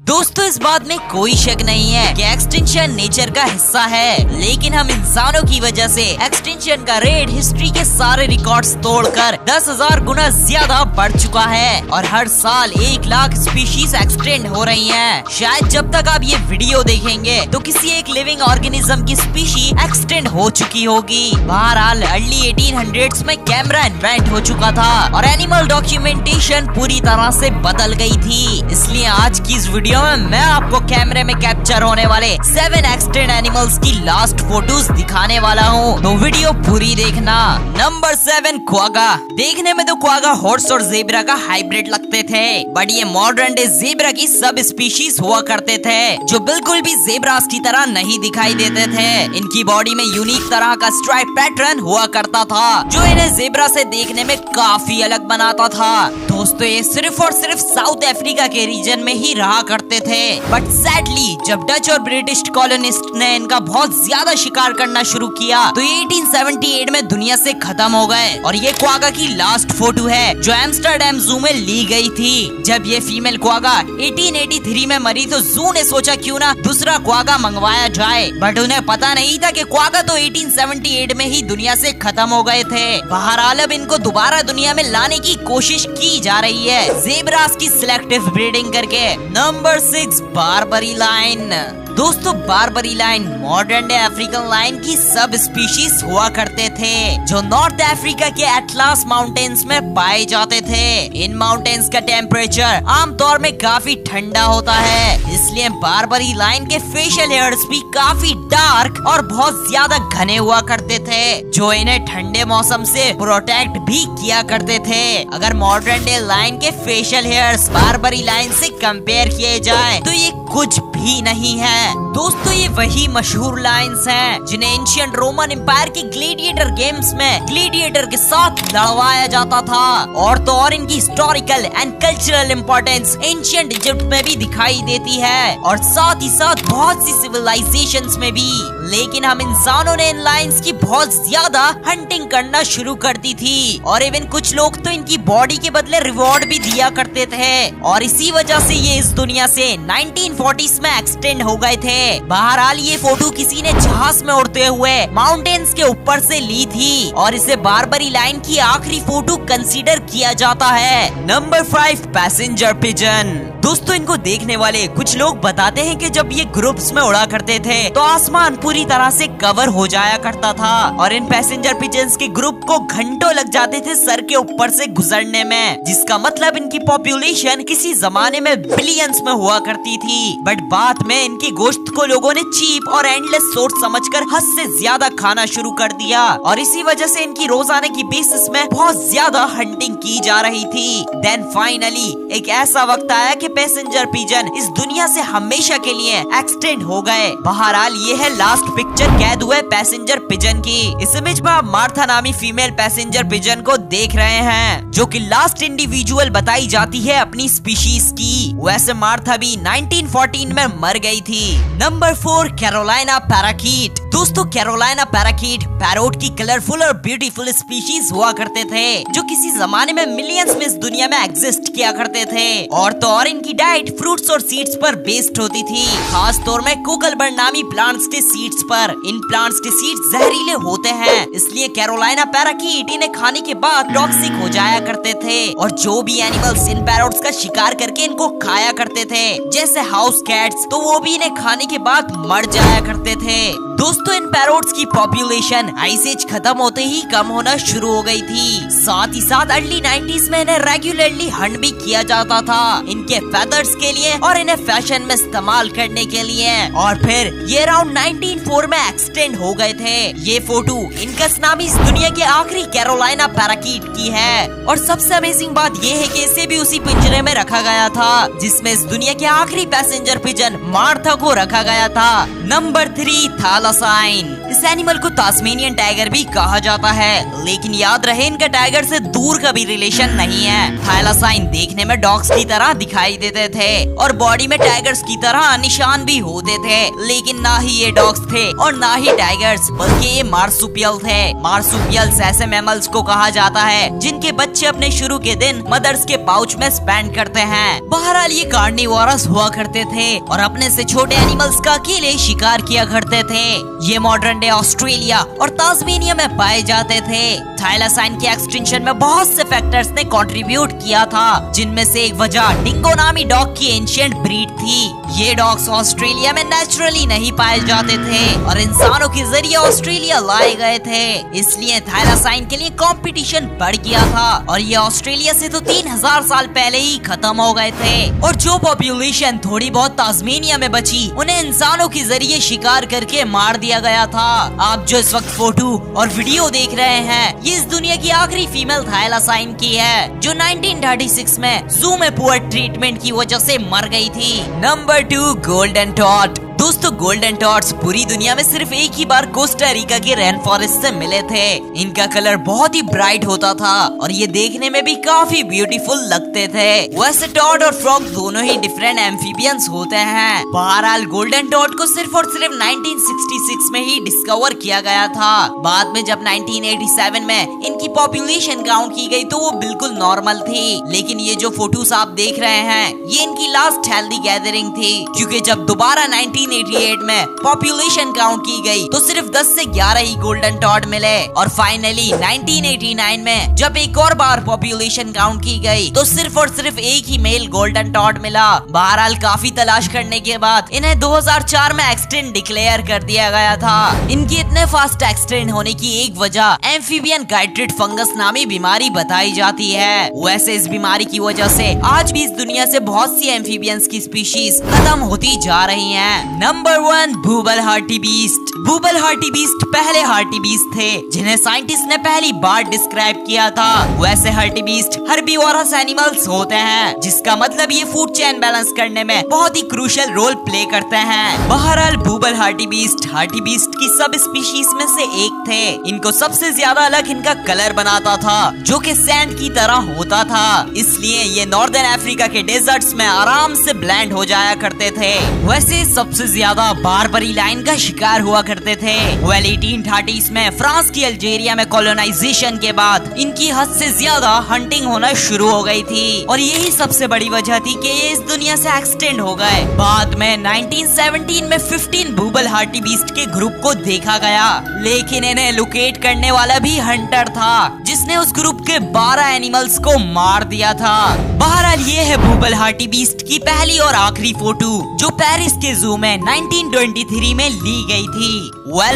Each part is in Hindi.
दोस्तों इस बात में कोई शक नहीं है कि एक्सटिंक्शन नेचर का हिस्सा है, लेकिन हम इंसानों की वजह से एक्सटिंक्शन का रेट हिस्ट्री के सारे रिकॉर्ड्स तोड़कर 10,000 गुना ज्यादा बढ़ चुका है और हर साल 1 लाख स्पीशीज एक्सटेंड हो रही हैं। शायद जब तक आप ये वीडियो देखेंगे तो किसी एक लिविंग ऑर्गेनिज्म की स्पीशी एक्सटेंड हो चुकी होगी। बहरहाल अर्ली 1800s में कैमरा इन्वेंट हो चुका था और एनिमल डॉक्यूमेंटेशन पूरी तरह से बदल गई थी। इसलिए आज की इस वीडियो में मैं आपको कैमरे में कैप्चर होने वाले 7 एक्सटेंट एनिमल्स की लास्ट फोटोज दिखाने वाला हूँ, तो वीडियो पूरी देखना। Number 7 quagga. देखने में तो क्वागा हॉर्स और जेब्रा का हाइब्रिड लगते थे, बट ये मॉडर्न डे जेब्रा की सब स्पीशीज हुआ करते थे जो बिल्कुल भी जेब्रास की तरह नहीं दिखाई देते थे। इनकी बॉडी में यूनिक तरह का स्ट्राइप पैटर्न हुआ करता था जो इन्हें जेब्रा से देखने में काफी अलग बनाता था। दोस्तों ये सिर्फ और सिर्फ साउथ अफ्रीका के रीजन में ही रहा करते थे, बट सैडली जब डच और ब्रिटिश कॉलोनिस्ट ने इनका बहुत ज्यादा शिकार करना शुरू किया तो 1878 में दुनिया से खत्म हो गए। और ये क्वागा की लास्ट फोटो है जो एम्स्टर्डम जू में ली गई थी। जब ये फीमेल क्वागा 1883 में मरी तो जू ने सोचा क्यों ना दूसरा क्वागा मंगवाया जाए, बट उन्हें पता नहीं था कि क्वागा तो 1878 में ही दुनिया से खत्म हो गए थे। बहरहाल अब इनको दोबारा दुनिया में लाने की कोशिश की जा रही है जेब्रास की सिलेक्टिव ब्रीडिंग करके। Number 6 Barbary lion. दोस्तों Barbary lion modern day African lion की सब स्पीशीज हुआ करते थे जो नॉर्थ अफ्रीका के एटलास माउंटेन्स में पाए जाते थे। इन माउंटेन्स का टेम्परेचर आमतौर में काफी ठंडा होता है, इसलिए बारबरी लाइन के फेशियल हेयर्स भी काफी डार्क और बहुत ज्यादा घने हुआ करते थे जो इन्हें ठंडे मौसम से प्रोटेक्ट भी किया करते थे। अगर मॉडर्न डे लाइन के फेशियल हेयर्स बारबरी लाइन से कंपेयर किए जाए तो ये कुछ भी नहीं है। दोस्तों ये वही मशहूर लाइन्स हैं जिन्हें एंशिएंट रोमन एम्पायर की ग्लैडिएटर गेम्स में ग्लैडिएटर के साथ लड़वाया जाता था। और तो और इनकी historical and cultural importance ancient Egypt में भी दिखाई देती है और साथ ही साथ बहुत सी सिविलाइजेशंस में भी। लेकिन हम इंसानों ने इन लाइन्स की बहुत ज्यादा हंटिंग करना शुरू कर दी थी और इवन कुछ लोग तो इनकी बॉडी के बदले रिवॉर्ड भी दिया करते थे और इसी वजह से ये इस दुनिया से 1940s में एक्सटेंड हो गए थे। बहरहाल ये फोटो किसी ने जहाज में उड़ते हुए माउंटेन्स के ऊपर से ली थी और इसे बारबरी लाइन की आखिरी फोटो कंसीडर किया जाता है। Number 5 passenger pigeon. दोस्तों इनको देखने वाले कुछ लोग बताते हैं कि जब ये ग्रुप्स में उड़ा करते थे तो आसमान पूरी तरह से कवर हो जाया करता था और इन पैसेंजर पिजन्स के ग्रुप को घंटों लग जाते थे सर के ऊपर से गुजरने में, जिसका मतलब इनकी पॉपुलेशन किसी जमाने में बिलियंस में हुआ करती थी। बट बाद में इनकी गोश्त को लोगों ने चीप और एंडलेस सोर्स समझकर हद से ज्यादा खाना शुरू कर दिया और इसी वजह से इनकी रोजाना की बेसिस में बहुत ज्यादा हंटिंग की जा रही थी। देन फाइनली एक ऐसा वक्त आया कि पैसेंजर पिजन इस दुनिया से हमेशा के लिए एक्सटेंड हो गए। बहरहाल ये है लास्ट पिक्चर कैद हुए पैसेंजर पिजन की। इस इमेज में आप मार्था नामी फीमेल पैसेंजर पिजन को देख रहे हैं जो कि लास्ट इंडिविजुअल बताई जाती है अपनी स्पीशीज की। वैसे मार्था भी 1914 में मर गई थी। Number 4 Carolina parakeet. दोस्तों कैरोलिना पैराकीट पैरोट की कलरफुल और ब्यूटीफुल स्पीशीज हुआ करते थे जो किसी जमाने में मिलियंस में इस दुनिया में एग्जिस्ट किया करते थे और तो और इनकी डाइट फ्रूट्स और सीड्स पर बेस्ड होती थी, खास तौर में कोकलबर्ड नामी प्लांट्स के सीड्स पर। इन प्लांट्स के सीड्स जहरीले होते हैं, इसलिए कैरोलिना पैराकीट इन्हें खाने के बाद टॉक्सिक हो जाया करते थे और जो भी एनिमल्स इन पैरोट्स का शिकार करके इनको खाया करते थे जैसे हाउस कैट्स, तो वो भी इन्हें खाने के बाद मर जाया करते थे। दोस्तों इन पैरोट्स की पॉपुलेशन आइस एज खत्म होते ही कम होना शुरू हो गई थी। साथ ही साथ अर्ली 90s में इन्हें रेगुलरली हंट भी किया जाता था इनके फेदर्स के लिए और इन्हें फैशन में इस्तेमाल करने के लिए। और फिर ये अराउंड 1904 में एक्सटेंड हो गए थे। ये फोटो इनकस नामी इस दुनिया के आखिरी कैरोलिना पैराकीट की है और सबसे अमेजिंग बात ये है कि इसे भी उसी पिंजरे में रखा गया था जिसमें इस दुनिया के आखिरी पैसेंजर पिजन मार्था को रखा गया था। नंबर 3 थाला थैलासाइन। इस एनिमल को तास्मेनियन टाइगर भी कहा जाता है, लेकिन याद रहे इनका टाइगर से दूर का भी रिलेशन नहीं है। थैलासाइन देखने में डॉग्स की तरह दिखाई देते थे और बॉडी में टाइगर्स की तरह निशान भी होते थे, लेकिन ना ही ये डॉग्स थे और ना ही टाइगर्स, बल्कि ये मार्सुपियल थे। मार्सुपियल्स ऐसे मैमल्स को कहा जाता है जिनके बच्चे अपने शुरू के दिन मदर्स के पाउच में स्पेंड करते हैं। बहरहाल ये कार्निवोरस हुआ करते थे और अपने से छोटे एनिमल्स का अकेले शिकार किया करते थे। ये मॉडर्न डे ऑस्ट्रेलिया और तास्मेनिया में पाए जाते थे। थैलासाइन के एक्सटिंक्शन में बहुत से फैक्टर्स ने कंट्रीब्यूट किया था, जिनमें से एक वजह डिंगो नामी डॉग की एंशिएंट ब्रीड थी। ये डॉग्स ऑस्ट्रेलिया में नेचुरली नहीं पाए जाते थे और इंसानों के जरिए ऑस्ट्रेलिया लाए गए थे, इसलिए थैलासाइन के लिए कंपटीशन बढ़ गया था और ये ऑस्ट्रेलिया से तो 3000 साल पहले ही खत्म हो गए थे। और जो पॉपुलेशन थोड़ी बहुत तास्मेनिया में बची, उन्हें इंसानों के जरिए शिकार करके मार दिया गया था। आप जो इस वक्त फोटो और वीडियो देख रहे हैं, ये इस दुनिया की आखिरी फीमेल थैलासाइन की है, जो 1936 में जू में पुअर ट्रीटमेंट की वजह से मर गई थी। Number 2, golden taught. दोस्तों, गोल्डन टॉट्स पूरी दुनिया में सिर्फ एक ही बार कोस्टा रिका के रेन फॉरेस्ट से मिले थे। इनका कलर बहुत ही ब्राइट होता था और ये देखने में भी काफी ब्यूटीफुल लगते थे। वैसे टॉट और फ्रॉग दोनों ही डिफरेंट एम्फीबियंस होते हैं। बहरहाल गोल्डन टॉट को सिर्फ और सिर्फ 1966 में ही डिस्कवर किया गया था। बाद में जब 1987 में इनकी पॉपुलेशन काउंट की गई तो वो बिल्कुल नॉर्मल थी, लेकिन ये जो फोटोज आप देख रहे हैं, ये इनकी लास्ट हेल्दी गैदरिंग थी, क्योंकि जब दोबारा 1988 में पॉपुलेशन काउंट की गई तो सिर्फ 10 से 11 ही गोल्डन टॉड मिले और फाइनली 1989 में जब एक और बार पॉपुलेशन काउंट की गई तो सिर्फ और सिर्फ एक ही मेल गोल्डन टॉड मिला। बहरहाल काफी तलाश करने के बाद इन्हें 2004 में एक्सटिंक्ट डिक्लेयर कर दिया गया था। इनकी इतने फास्ट एक्सटिंक्ट होने की एक वजह एम्फीबियन गाइट्रिड फंगस नामी बीमारी बताई जाती है। वैसे इस बीमारी की वजह से आज भी इस दुनिया से बहुत सी एम्फीबियंस की स्पीशीज खत्म होती जा रही हैं। Number 1, bubal hartebeest. Bubal hartebeest पहले हार्टी बीस्ट थे जिन्हें साइंटिस्ट ने पहली बार डिस्क्राइब किया था। वैसे हार्टी बीस्ट हर्बीवोरस एनिमल्स होते हैं, जिसका मतलब ये फूड चेन बैलेंस करने में बहुत ही क्रूशियल रोल प्ले करते हैं। बहरहाल बूबल हार्टी बीस्ट की सब स्पीशीज में से एक थे। इनको सबसे ज्यादा अलग इनका कलर बनाता था, जो कि सैंड की तरह होता था, इसलिए ये नॉर्दर्न अफ्रीका के डेजर्ट्स में आराम से ब्लेंड हो जाया करते थे। वैसे सबसे ज्यादा बारबरी लाइन का शिकार हुआ करते थे। 1830s में फ्रांस की अल्जीरिया में कॉलोनाइजेशन के बाद इनकी हद से ज्यादा हंटिंग होना शुरू हो गई थी और यही सबसे बड़ी वजह थी कि ये इस दुनिया से एक्सटेंड हो गए। बाद में 1917 में 15 बूबल हार्टी बीस्ट के ग्रुप को देखा गया, लेकिन इन्हें लोकेट करने वाला भी हंटर था, जिसने उस ग्रुप के 12 एनिमल्स को मार दिया था। बहरहाल ये है बूबल हार्टी बीस्ट की पहली और आखिरी फोटो, जो पेरिस के जू में 1923 में ली गई थी।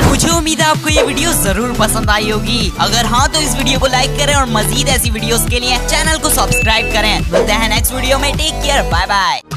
मुझे उम्मीद है आपको ये वीडियो जरूर पसंद आई होगी। अगर हाँ तो इस वीडियो को लाइक करें और मजीद ऐसी वीडियोस के लिए चैनल को सब्सक्राइब करें। मिलते हैं नेक्स्ट वीडियो में। Take care, bye bye.